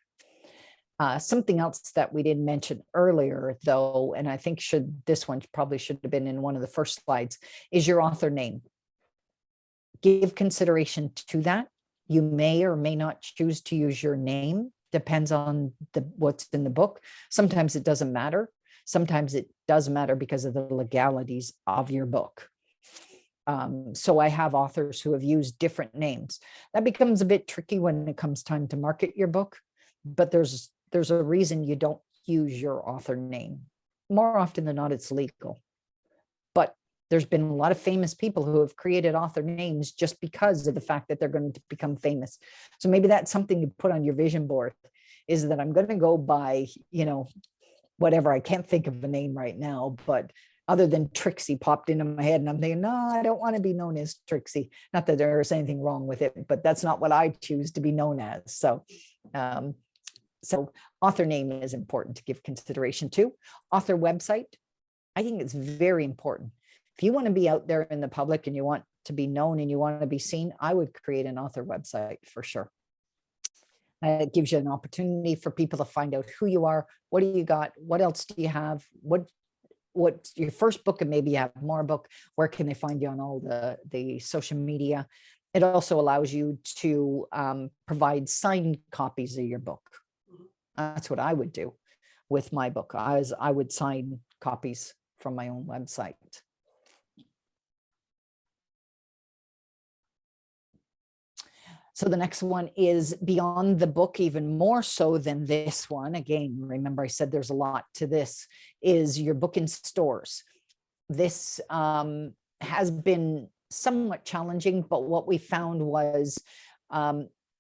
Something else that we didn't mention earlier, though, and I think this one probably should have been in one of the first slides, is your author name. Give consideration to that. You may or may not choose to use your name. Depends on what's in the book. Sometimes it doesn't matter. Sometimes it does matter because of the legalities of your book. So I have authors who have used different names. That becomes a bit tricky when it comes time to market your book, but there's a reason you don't use your author name. More often than not, it's legal. But There's been a lot of famous people who have created author names just because of the fact that they're going to become famous. So maybe that's something you put on your vision board, is that I'm going to go by, whatever. I can't think of a name right now, but other than Trixie popped into my head, and I'm thinking, no, I don't want to be known as Trixie. Not that there's anything wrong with it, but that's not what I choose to be known as. So author name is important to give consideration to. Author website, I think it's very important. If you want to be out there in the public and you want to be known and you want to be seen, I would create an author website for sure. It gives you an opportunity for people to find out who you are, what do you got, what else do you have, what's your first book, and maybe you have more book, where can they find you on all the social media. It also allows you to provide signed copies of your book. That's what I would do with my book. I would sign copies from my own website. So the next one is beyond the book, even more so than this one. Again, remember I said there's a lot to this, is your book in stores. This has been somewhat challenging, but what we found was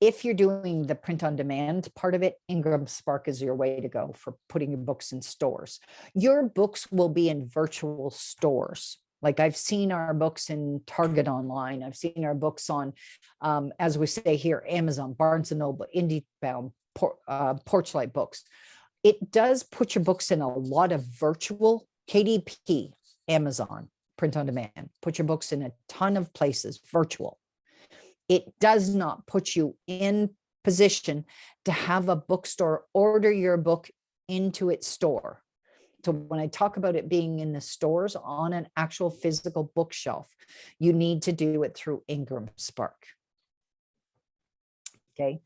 if you're doing the print on demand part of it, Ingram Spark is your way to go for putting your books in stores. Your books will be in virtual stores. Like I've seen our books in Target online. I've seen our books on, as we say here, Amazon, Barnes & Noble, IndieBound, Porchlight Books. It does put your books in a lot of virtual, KDP, Amazon, print on demand. Put your books in a ton of places, virtual. It does not put you in position to have a bookstore order your book into its store. So when I talk about it being in the stores on an actual physical bookshelf, you need to do it through Ingram Spark. Okay.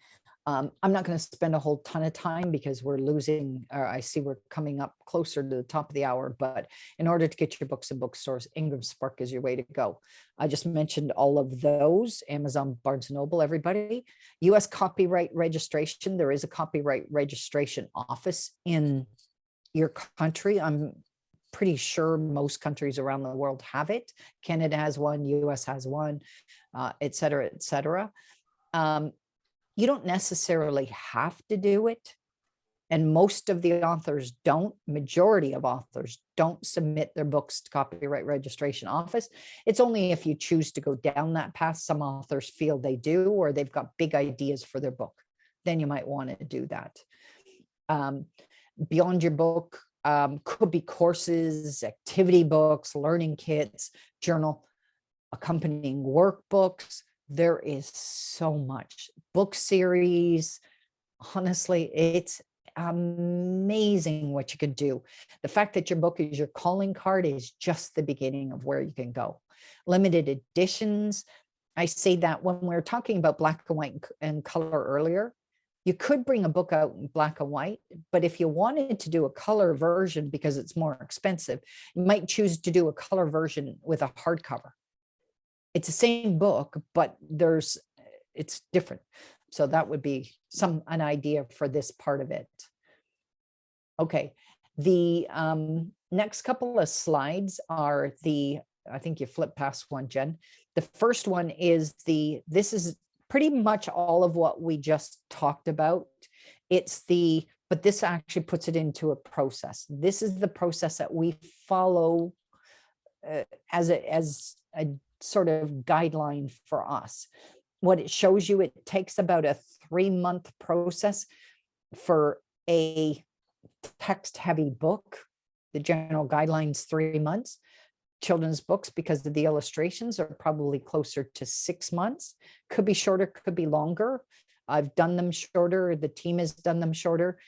I'm not going to spend a whole ton of time because we're losing, or I see we're coming up closer to the top of the hour, but in order to get your books in bookstores, Ingram Spark is your way to go. I just mentioned all of those, Amazon, Barnes & Noble, everybody. US copyright registration. There is a copyright registration office in your country. I'm pretty sure most countries around the world have it. Canada has one, US has one, et cetera, et cetera. You don't necessarily have to do it. And most of the authors don't, majority of authors don't submit their books to copyright registration office. It's only if you choose to go down that path. Some authors feel they do, or they've got big ideas for their book. Then you might want to do that. Beyond your book could be courses, activity books, learning kits, journal, accompanying workbooks. There is so much. Book series. Honestly, it's amazing what you can do. The fact that your book is your calling card is just the beginning of where you can go. Limited editions. I say that when we're talking about black and white and color earlier, you could bring a book out in black and white, but if you wanted to do a color version because it's more expensive, you might choose to do a color version with a hardcover. It's the same book, but it's different. So that would be an idea for this part of it. Okay, the next couple of slides are I think you flip past one, Jen. The first one is this is pretty much all of what we just talked about. But this actually puts it into a process. This is the process that we follow as a sort of guideline for us. What it shows you, it takes about a 3-month process for a text-heavy book. The general guidelines, 3 months. Children's books, because of the illustrations, are probably closer to 6 months. Could be shorter, could be longer. I've done them shorter. The team has done them shorter.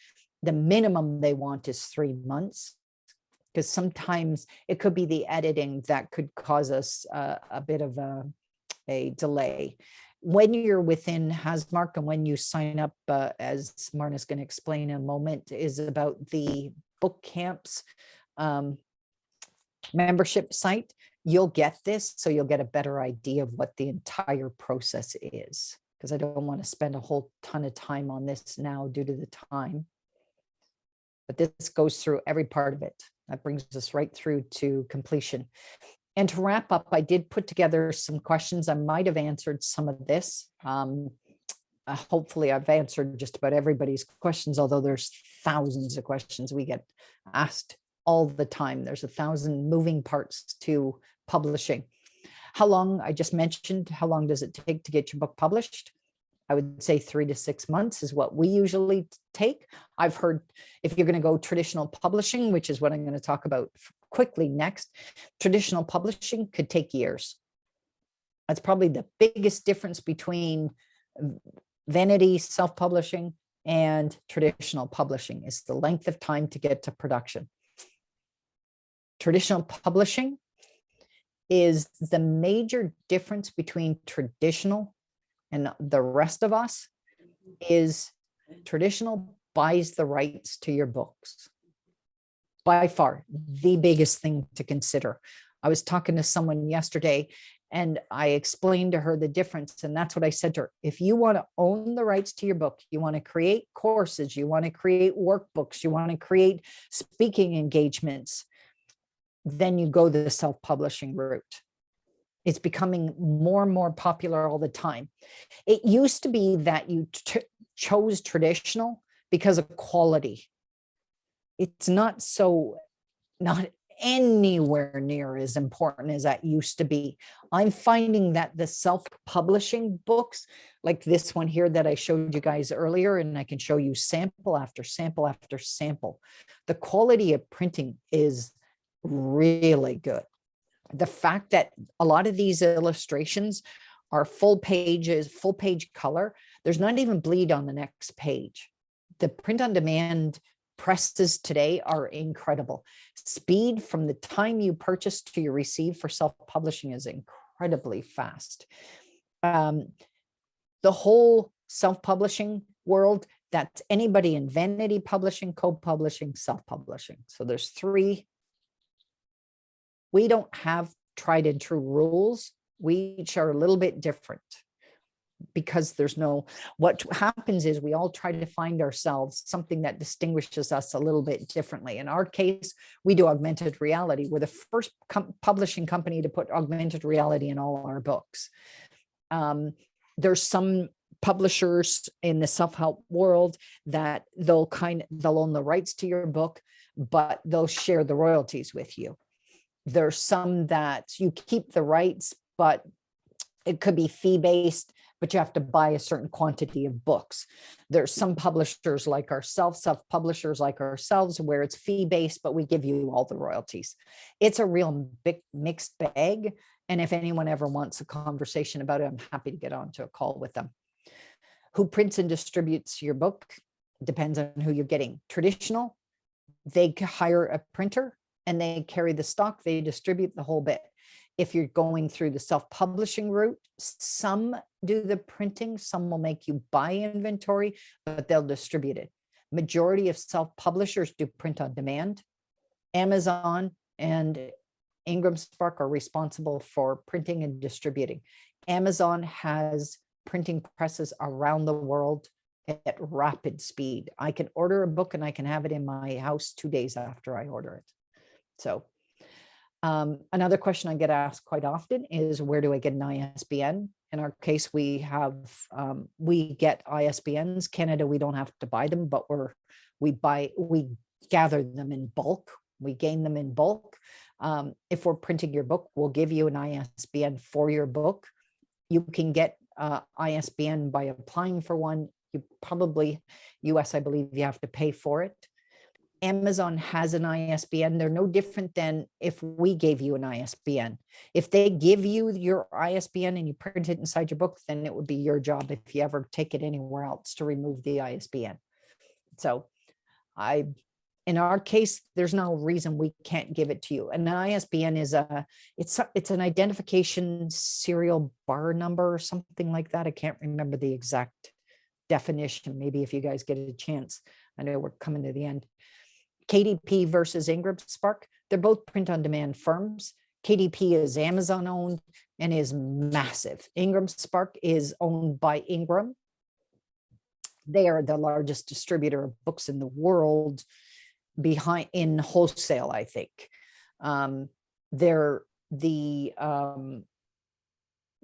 The minimum they want is 3 months, because sometimes it could be the editing that could cause us a bit of a delay. When you're within Hasmark and when you sign up, as Marna's going to explain in a moment, is about the Bookkamps membership site. You'll get this, so you'll get a better idea of what the entire process is, because I don't want to spend a whole ton of time on this now due to the time. But this goes through every part of it. That brings us right through to completion. And to wrap up, I did put together some questions. I might have answered some of this. Hopefully I've answered just about everybody's questions, although there's thousands of questions we get asked all the time. There's 1,000 moving parts to publishing. How long, I just mentioned, how long does it take to get your book published? I would say 3 to 6 months is what we usually take. I've heard if you're going to go traditional publishing, which is what I'm going to talk about quickly next, traditional publishing could take years. That's probably the biggest difference between vanity self-publishing and traditional publishing is the length of time to get to production. Traditional publishing is the major difference between traditional and the rest of us is traditional buys the rights to your books. By far, the biggest thing to consider. I was talking to someone yesterday and I explained to her the difference. And that's what I said to her. If you want to own the rights to your book, you want to create courses, you want to create workbooks, you want to create speaking engagements, then you go the self-publishing route. It's becoming more and more popular all the time. It used to be that you chose traditional because of quality. It's not anywhere near as important as that used to be. I'm finding that the self-publishing books, like this one here that I showed you guys earlier, and I can show you sample after sample after sample, the quality of printing is really good. The fact that a lot of these illustrations are full pages, full page color, there's not even bleed on the next page. The print on demand presses today are incredible. Speed from the time you purchase to you receive for self-publishing is incredibly fast. The whole self-publishing world, that's anybody in vanity publishing, co-publishing, self-publishing. So there's 3. We don't have tried and true rules. We each are a little bit different because there's no, what happens is we all try to find ourselves something that distinguishes us a little bit differently. In our case, we do augmented reality. We're the first publishing company to put augmented reality in all our books. There's some publishers in the self-help world that they'll own the rights to your book, but they'll share the royalties with you. There's some that you keep the rights, but it could be fee-based, but you have to buy a certain quantity of books. There's some publishers like ourselves, self-publishers like ourselves, where it's fee-based, but we give you all the royalties. It's a real big mixed bag. And if anyone ever wants a conversation about it, I'm happy to get onto a call with them. Who prints and distributes your book depends on who you're getting. Traditional, they hire a printer and they carry the stock, they distribute the whole bit. If you're going through the self-publishing route, some do the printing, some will make you buy inventory, but they'll distribute it. Majority of self-publishers do print on demand. Amazon and Ingram Spark are responsible for printing and distributing. Amazon has printing presses around the world at rapid speed. I can order a book and I can have it in my house 2 days after I order it. So another question I get asked quite often is, where do I get an ISBN? In our case, we get ISBNs. Canada, we don't have to buy them, but we gather them in bulk. We gain them in bulk. If we're printing your book, we'll give you an ISBN for your book. You can get ISBN by applying for one. You probably, US, I believe you have to pay for it. Amazon has an ISBN. They're no different than if we gave you an ISBN. If they give you your ISBN and you print it inside your book, then it would be your job if you ever take it anywhere else to remove the ISBN. So in our case, there's no reason we can't give it to you. And an ISBN is it's an identification serial bar number or something like that. I can't remember the exact definition. Maybe if you guys get a chance, I know we're coming to the end. KDP versus Ingram Spark, they're both print on demand firms. KDP is Amazon owned and is massive. Ingram Spark is owned by Ingram. They are the largest distributor of books in the world in wholesale, I think. They're the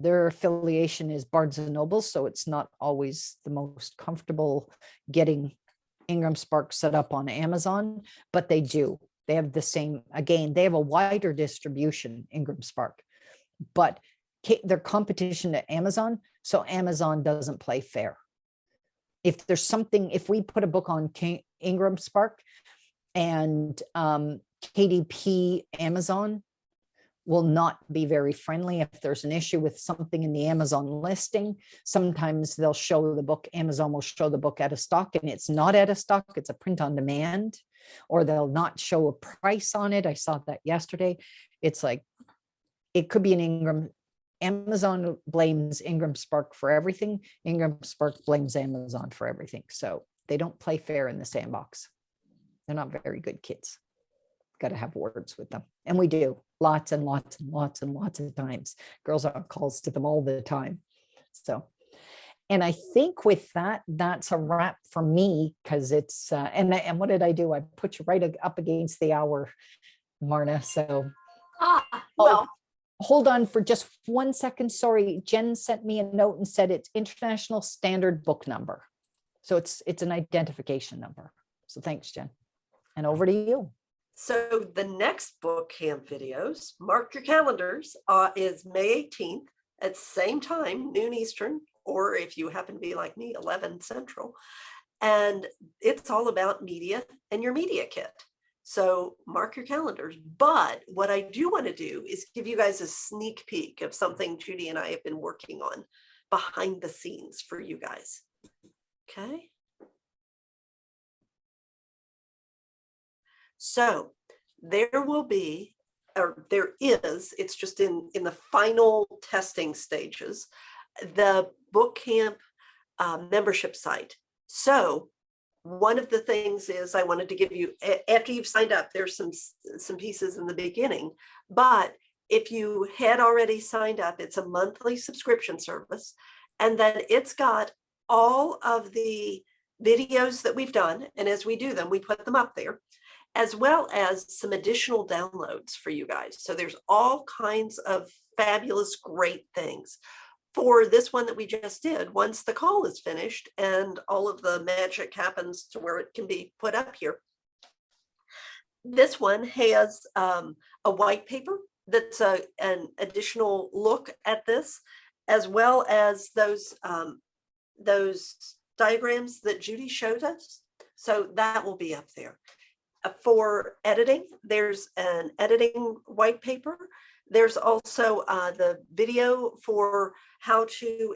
their affiliation is Barnes and Noble, so it's not always the most comfortable getting Ingram Spark set up on Amazon, but they do. They have the same, again, they have a wider distribution, Ingram Spark, but their competition to Amazon, so Amazon doesn't play fair. If there's something, if we put a book on Ingram Spark and KDP Amazon will not be very friendly. If there's an issue with something in the Amazon listing, sometimes they'll show the book, Amazon will show the book out of stock and it's not out of stock, it's a print on demand, or they'll not show a price on it. I saw that yesterday. It's like, it could be an Ingram. Amazon blames Ingram Spark for everything. Ingram Spark blames Amazon for everything. So they don't play fair in the sandbox. They're not very good kids. Got to have words with them. And we do lots and lots and lots and lots of times. Girls on calls to them all the time. So, and I think with that, that's a wrap for me, because it's, and what did I do? I put you right up against the hour, Marna. So, Well, hold on for just 1 second. Sorry, Jen sent me a note and said it's International Standard Book Number. So it's an identification number. So thanks, Jen. And over to you. so the next book camp videos, mark your calendars, is May 18th at same time, noon Eastern, or if you happen to be like me, 11 Central. And it's all about media and your media kit. So mark your calendars. But what I do want to do is give you guys a sneak peek of something Judy and I have been working on behind the scenes for you guys. Okay. So there will be, or there is, it's just in the final testing stages, the Bookkamp membership site. So one of the things is I wanted to give you, after you've signed up, there's some pieces in the beginning, but if you had already signed up, it's a monthly subscription service, and then it's got all of the videos that we've done, and as we do them, we put them up there, as well as some additional downloads for you guys. So there's all kinds of fabulous, great things. For this one that we just did, once the call is finished and all of the magic happens to where it can be put up here, this one has a white paper that's an additional look at this, as well as those diagrams that Judy showed us. So that will be up there. For editing, there's an editing white paper. There's also the video for how to,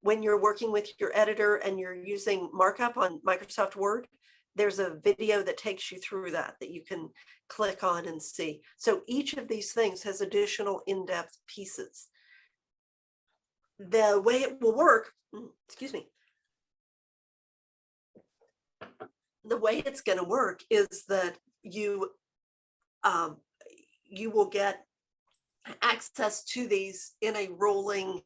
when you're working with your editor and you're using markup on Microsoft Word, there's a video that takes you through that you can click on and see. So each of these things has additional in-depth pieces. The way it will work, excuse me, the way it's going to work is that you will get access to these in a rolling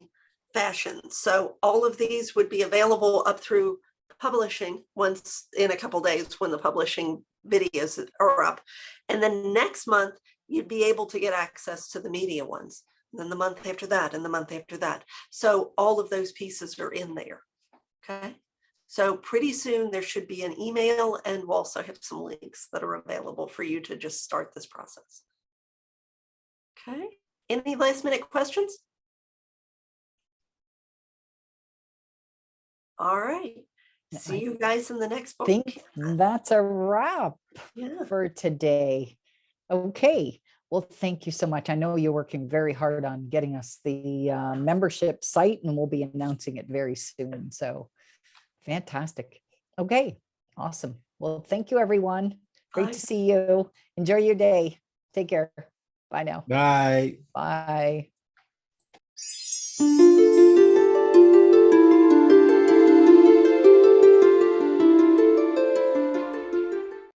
fashion. So all of these would be available up through publishing once in a couple days when the publishing videos are up. And then next month, you'd be able to get access to the media ones. And then the month after that, and the month after that. So all of those pieces are in there. Okay. So pretty soon there should be an email, and we'll also have some links that are available for you to just start this process. Okay. Any last minute questions? All right. See you guys in the next book. I think that's a wrap for today. Okay. Well, thank you so much. I know you're working very hard on getting us the membership site, and we'll be announcing it very soon. So fantastic. Okay. Awesome. Well, thank you, everyone. Great to see you. Enjoy your day. Take care. Bye now. Bye. Bye.